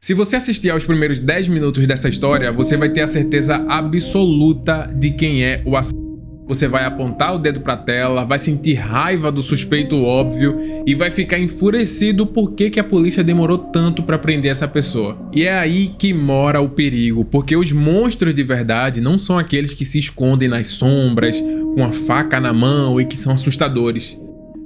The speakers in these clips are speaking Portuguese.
Se você assistir aos primeiros 10 minutos dessa história, você vai ter a certeza absoluta de quem é o assassino. Você vai apontar o dedo pra tela, vai sentir raiva do suspeito óbvio e vai ficar enfurecido por que a polícia demorou tanto pra prender essa pessoa. E é aí que mora o perigo, porque os monstros de verdade não são aqueles que se escondem nas sombras, com a faca na mão e que são assustadores.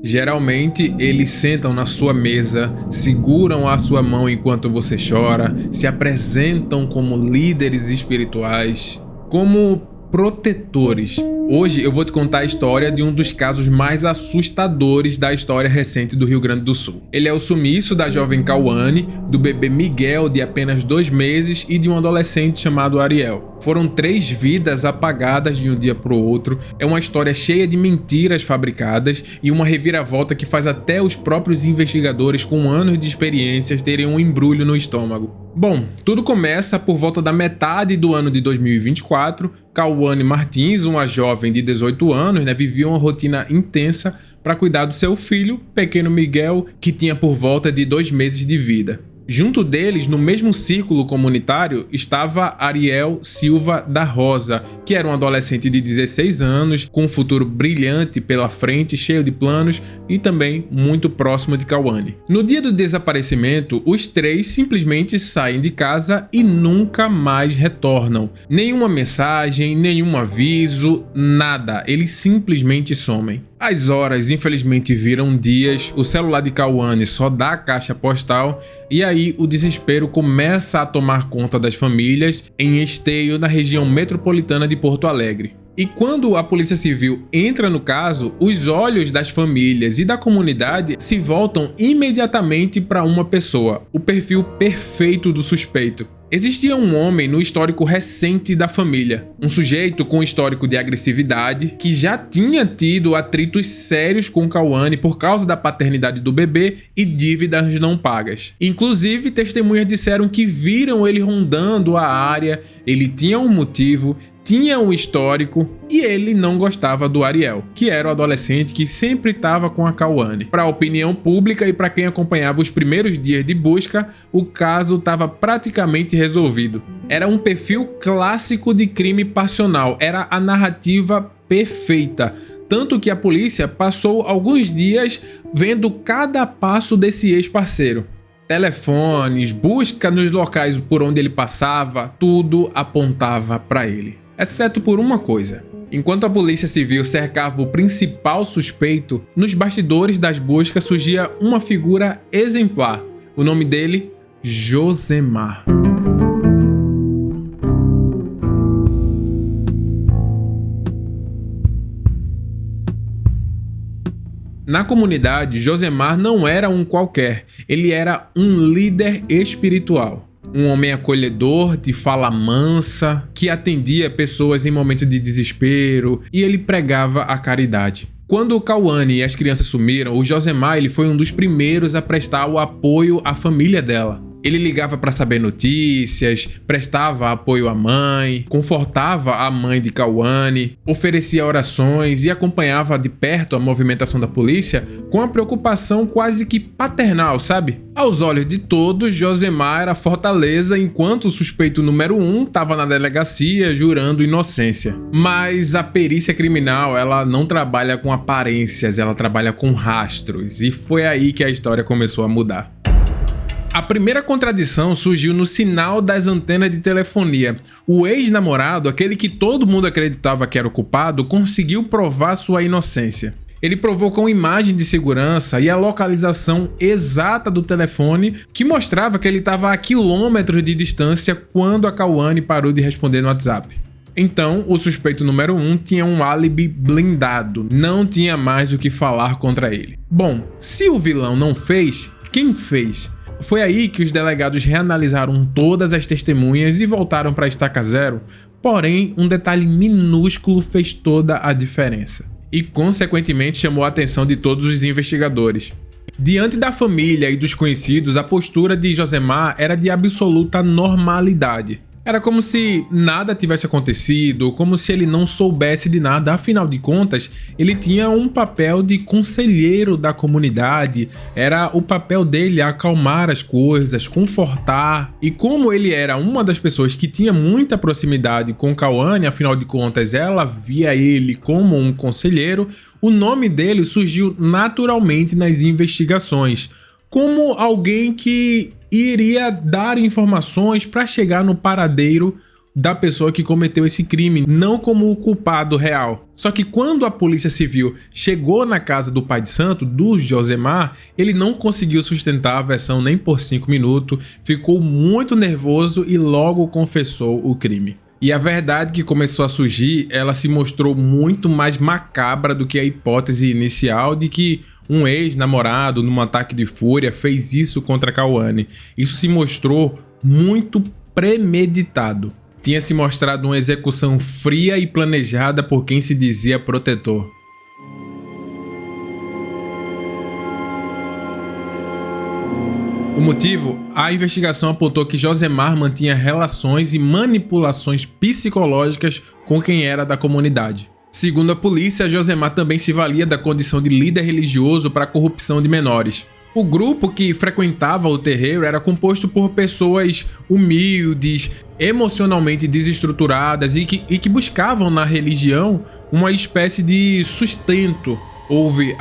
Geralmente, eles sentam na sua mesa, seguram a sua mão enquanto você chora, se apresentam como líderes espirituais, como protetores. Hoje eu vou te contar a história de um dos casos mais assustadores da história recente do Rio Grande do Sul. Ele é o sumiço da jovem Cauane, do bebê Miguel de apenas 2 meses e de um adolescente chamado Ariel. Foram 3 vidas apagadas de um dia para o outro. É uma história cheia de mentiras fabricadas e uma reviravolta que faz até os próprios investigadores com anos de experiências terem um embrulho no estômago. Bom, tudo começa por volta da metade do ano de 2024. Cauane Martins, uma jovem de 18 anos, vivia uma rotina intensa para cuidar do seu filho, pequeno Miguel, que tinha por volta de 2 meses de vida. Junto deles, no mesmo círculo comunitário, estava Ariel Silva da Rosa, que era um adolescente de 16 anos, com um futuro brilhante pela frente, cheio de planos e também muito próximo de Cauane. No dia do desaparecimento, os 3 simplesmente saem de casa e nunca mais retornam. Nenhuma mensagem, nenhum aviso, nada. Eles simplesmente somem. As horas, infelizmente, viram dias, o celular de Cauane só dá a caixa postal e aí o desespero começa a tomar conta das famílias em Esteio, na região metropolitana de Porto Alegre. E quando a Polícia Civil entra no caso, os olhos das famílias e da comunidade se voltam imediatamente para uma pessoa, o perfil perfeito do suspeito. Existia um homem no histórico recente da família, um sujeito com histórico de agressividade que já tinha tido atritos sérios com Cauane por causa da paternidade do bebê e dívidas não pagas. Inclusive, testemunhas disseram que viram ele rondando a área, ele tinha um motivo, tinha um histórico e ele não gostava do Ariel, que era o adolescente que sempre estava com a Cauane. Para a opinião pública e para quem acompanhava os primeiros dias de busca, o caso estava praticamente resolvido. Era um perfil clássico de crime passional, era a narrativa perfeita. Tanto que a polícia passou alguns dias vendo cada passo desse ex-parceiro. Telefones, busca nos locais por onde ele passava, tudo apontava para ele. Exceto por uma coisa. Enquanto a Polícia Civil cercava o principal suspeito, nos bastidores das buscas surgia uma figura exemplar. O nome dele, Josemar. Na comunidade, Josemar não era um qualquer, ele era um líder espiritual. Um homem acolhedor, de fala mansa, que atendia pessoas em momentos de desespero e ele pregava a caridade. Quando o Cauane e as crianças sumiram, o Josemar foi um dos primeiros a prestar o apoio à família dela. Ele ligava para saber notícias, prestava apoio à mãe, confortava a mãe de Cauane, oferecia orações e acompanhava de perto a movimentação da polícia com a preocupação quase que paternal, sabe? Aos olhos de todos, Josemar era fortaleza enquanto o suspeito número 1 estava na delegacia jurando inocência. Mas a perícia criminal, ela não trabalha com aparências, ela trabalha com rastros e foi aí que a história começou a mudar. A primeira contradição surgiu no sinal das antenas de telefonia. O ex-namorado, aquele que todo mundo acreditava que era o culpado, conseguiu provar sua inocência. Ele provou com imagem de segurança e a localização exata do telefone que mostrava que ele estava a quilômetros de distância quando a Cauane parou de responder no WhatsApp. Então, o suspeito número 1 tinha um álibi blindado, não tinha mais o que falar contra ele. Bom, se o vilão não fez, quem fez? Foi aí que os delegados reanalisaram todas as testemunhas e voltaram para a estaca zero, porém um detalhe minúsculo fez toda a diferença e consequentemente chamou a atenção de todos os investigadores. Diante da família e dos conhecidos, a postura de Josemar era de absoluta normalidade. Era como se nada tivesse acontecido, como se ele não soubesse de nada. Afinal de contas, ele tinha um papel de conselheiro da comunidade. Era o papel dele acalmar as coisas, confortar. E como ele era uma das pessoas que tinha muita proximidade com Kawane, afinal de contas, ela via ele como um conselheiro, o nome dele surgiu naturalmente nas investigações, como alguém que iria dar informações para chegar no paradeiro da pessoa que cometeu esse crime, não como o culpado real. Só que quando a polícia civil chegou na casa do pai de santo, do Josemar, ele não conseguiu sustentar a versão nem por 5 minutos, ficou muito nervoso e logo confessou o crime. E a verdade que começou a surgir, ela se mostrou muito mais macabra do que a hipótese inicial de que um ex-namorado, num ataque de fúria, fez isso contra Kawane. Isso se mostrou muito premeditado. Tinha se mostrado uma execução fria e planejada por quem se dizia protetor. O motivo? A investigação apontou que Josemar mantinha relações e manipulações psicológicas com quem era da comunidade. Segundo a polícia, Josemar também se valia da condição de líder religioso para a corrupção de menores. O grupo que frequentava o terreiro era composto por pessoas humildes, emocionalmente desestruturadas e que buscavam na religião uma espécie de sustento. Houve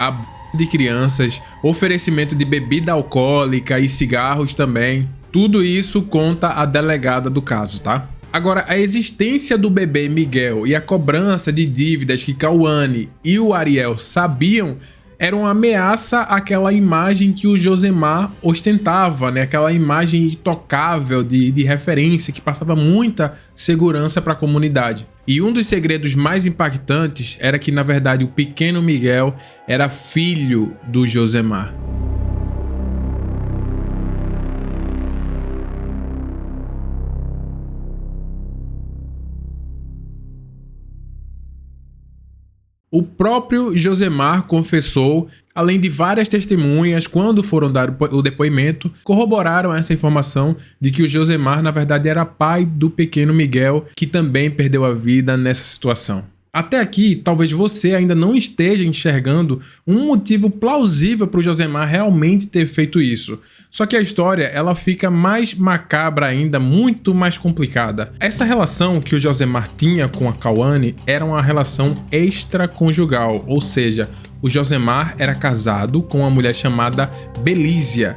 de crianças, oferecimento de bebida alcoólica e cigarros também. Tudo isso conta a delegada do caso, tá? Agora, a existência do bebê Miguel e a cobrança de dívidas que Kawane e o Ariel sabiam era uma ameaça àquela imagem que o Josemar ostentava, né? Aquela imagem intocável de referência que passava muita segurança para a comunidade. E um dos segredos mais impactantes era que, na verdade, o pequeno Miguel era filho do Josemar. O próprio Josemar confessou, além de várias testemunhas, quando foram dar o depoimento, corroboraram essa informação de que o Josemar, na verdade, era pai do pequeno Miguel, que também perdeu a vida nessa situação. Até aqui, talvez você ainda não esteja enxergando um motivo plausível para o Josemar realmente ter feito isso. Só que a história, ela fica mais macabra ainda, muito mais complicada. Essa relação que o Josemar tinha com a Kawane era uma relação extraconjugal, ou seja, o Josemar era casado com uma mulher chamada Belísia.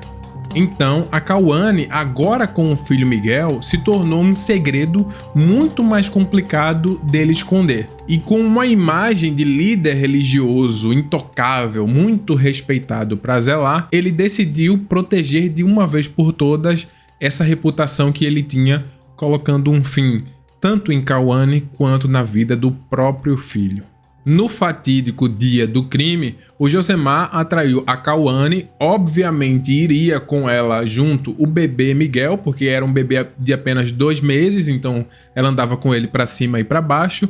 Então, a Kawane, agora com o filho Miguel, se tornou um segredo muito mais complicado dele esconder. E com uma imagem de líder religioso intocável, muito respeitado para zelar, ele decidiu proteger de uma vez por todas essa reputação que ele tinha, colocando um fim tanto em Kawane quanto na vida do próprio filho. No fatídico dia do crime, o Josemar atraiu a Kawane, obviamente iria com ela junto o bebê Miguel, porque era um bebê de apenas 2 meses, então ela andava com ele para cima e para baixo,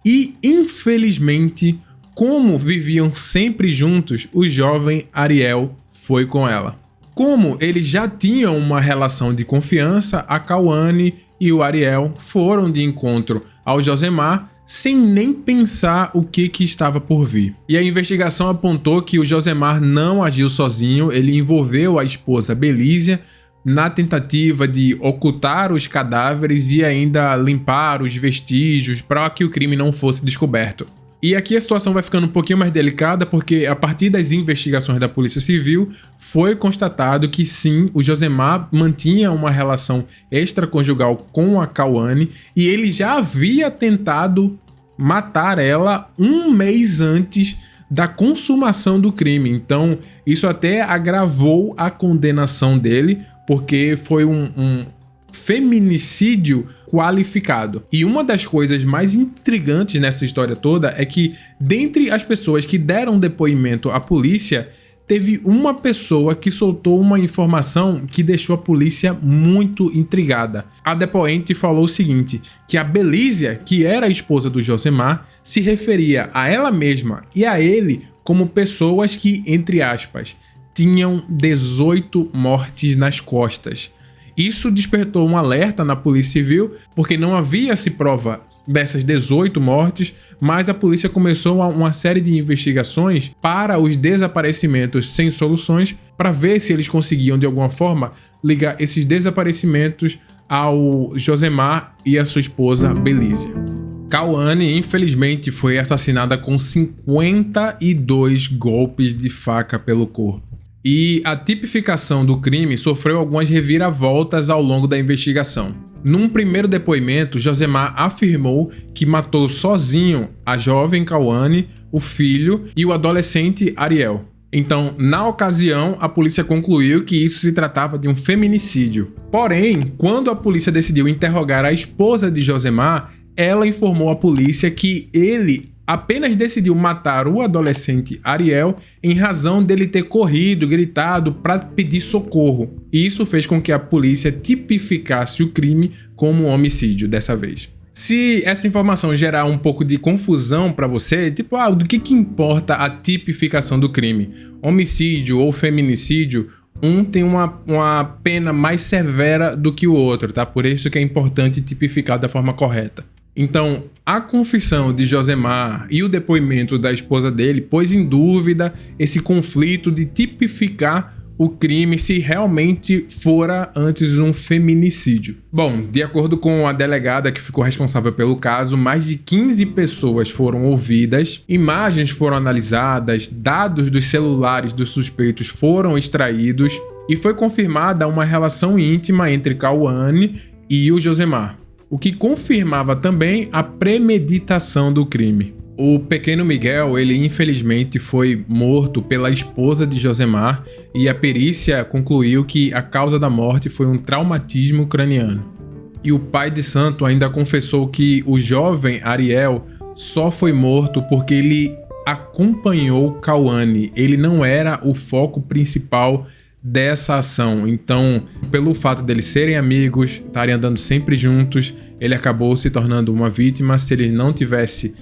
e infelizmente, como viviam sempre juntos, o jovem Ariel foi com ela. Como eles já tinham uma relação de confiança, a Kawane e o Ariel foram de encontro ao Josemar, sem nem pensar o que estava por vir. E a investigação apontou que o Josemar não agiu sozinho, ele envolveu a esposa Belísia na tentativa de ocultar os cadáveres e ainda limpar os vestígios para que o crime não fosse descoberto. E aqui a situação vai ficando um pouquinho mais delicada, porque a partir das investigações da Polícia Civil foi constatado que sim, o Josemar mantinha uma relação extraconjugal com a Kawane e ele já havia tentado matar ela 1 mês antes da consumação do crime. Então isso até agravou a condenação dele, porque foi um feminicídio qualificado. E uma das coisas mais intrigantes nessa história toda é que, dentre as pessoas que deram depoimento à polícia, teve uma pessoa que soltou uma informação que deixou a polícia muito intrigada. A depoente falou o seguinte, que a Belísia, que era a esposa do Josemar, se referia a ela mesma e a ele como pessoas que, entre aspas, tinham 18 mortes nas costas. Isso despertou um alerta na Polícia Civil, porque não havia-se prova dessas 18 mortes, mas a polícia começou uma série de investigações para os desaparecimentos sem soluções, para ver se eles conseguiam de alguma forma ligar esses desaparecimentos ao Josemar e a sua esposa Belízia. Cauane, infelizmente, foi assassinada com 52 golpes de faca pelo corpo. E a tipificação do crime sofreu algumas reviravoltas ao longo da investigação. Num primeiro depoimento, Josemar afirmou que matou sozinho a jovem Cauane, o filho e o adolescente Ariel. Então, na ocasião, a polícia concluiu que isso se tratava de um feminicídio. Porém, quando a polícia decidiu interrogar a esposa de Josemar, ela informou à polícia que ele apenas decidiu matar o adolescente Ariel em razão dele ter corrido, gritado para pedir socorro. E isso fez com que a polícia tipificasse o crime como um homicídio dessa vez. Se essa informação gerar um pouco de confusão para você, tipo, do que importa a tipificação do crime? Homicídio ou feminicídio, um tem uma pena mais severa do que o outro, tá? Por isso que é importante tipificar da forma correta. Então, a confissão de Josemar e o depoimento da esposa dele pôs em dúvida esse conflito de tipificar o crime se realmente fora antes um feminicídio. Bom, de acordo com a delegada que ficou responsável pelo caso, mais de 15 pessoas foram ouvidas, imagens foram analisadas, dados dos celulares dos suspeitos foram extraídos e foi confirmada uma relação íntima entre Cauane e o Josemar, o que confirmava também a premeditação do crime. O pequeno Miguel, ele infelizmente foi morto pela esposa de Josemar e a perícia concluiu que a causa da morte foi um traumatismo craniano. E o pai de santo ainda confessou que o jovem Ariel só foi morto porque ele acompanhou Cauane, ele não era o foco principal dessa ação. Então, pelo fato deles serem amigos, estarem andando sempre juntos, ele acabou se tornando uma vítima. Se ele não tivesse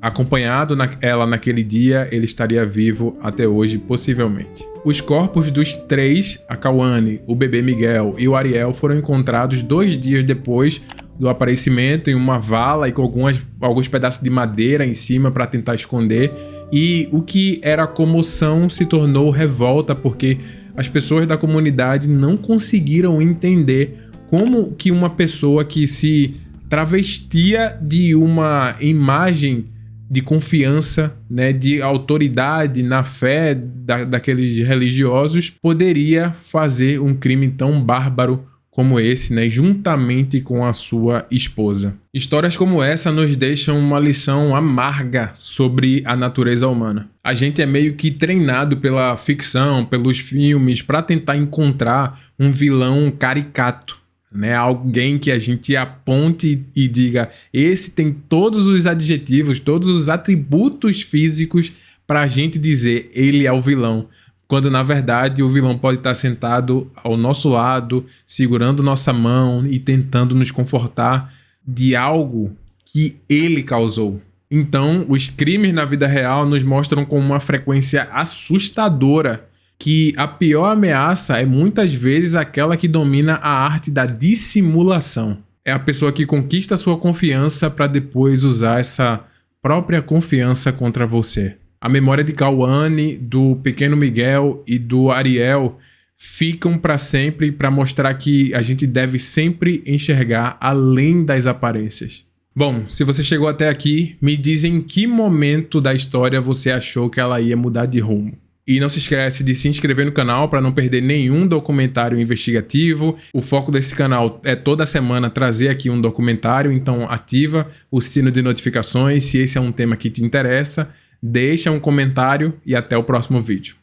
acompanhado ela naquele dia, ele estaria vivo até hoje, possivelmente. Os corpos dos três, a Cauane, o bebê Miguel e o Ariel, foram encontrados 2 dias depois do aparecimento em uma vala e com alguns pedaços de madeira em cima para tentar esconder. E o que era comoção se tornou revolta, porque as pessoas da comunidade não conseguiram entender como que uma pessoa que se travestia de uma imagem de confiança, né, de autoridade na fé daqueles religiosos, poderia fazer um crime tão bárbaro como esse, né, juntamente com a sua esposa. Histórias como essa nos deixam uma lição amarga sobre a natureza humana. A gente é meio que treinado pela ficção, pelos filmes, para tentar encontrar um vilão caricato, né? Alguém que a gente aponte e diga: esse tem todos os adjetivos, todos os atributos físicos para a gente dizer ele é o vilão. Quando na verdade o vilão pode estar sentado ao nosso lado, segurando nossa mão e tentando nos confortar de algo que ele causou. Então, os crimes na vida real nos mostram com uma frequência assustadora que a pior ameaça é muitas vezes aquela que domina a arte da dissimulação. É a pessoa que conquista a sua confiança para depois usar essa própria confiança contra você. A memória de Cauane, do pequeno Miguel e do Ariel ficam para sempre para mostrar que a gente deve sempre enxergar além das aparências. Bom, se você chegou até aqui, me diz em que momento da história você achou que ela ia mudar de rumo. E não se esquece de se inscrever no canal para não perder nenhum documentário investigativo. O foco desse canal é toda semana trazer aqui um documentário, então ativa o sino de notificações se esse é um tema que te interessa. Deixa um comentário e até o próximo vídeo.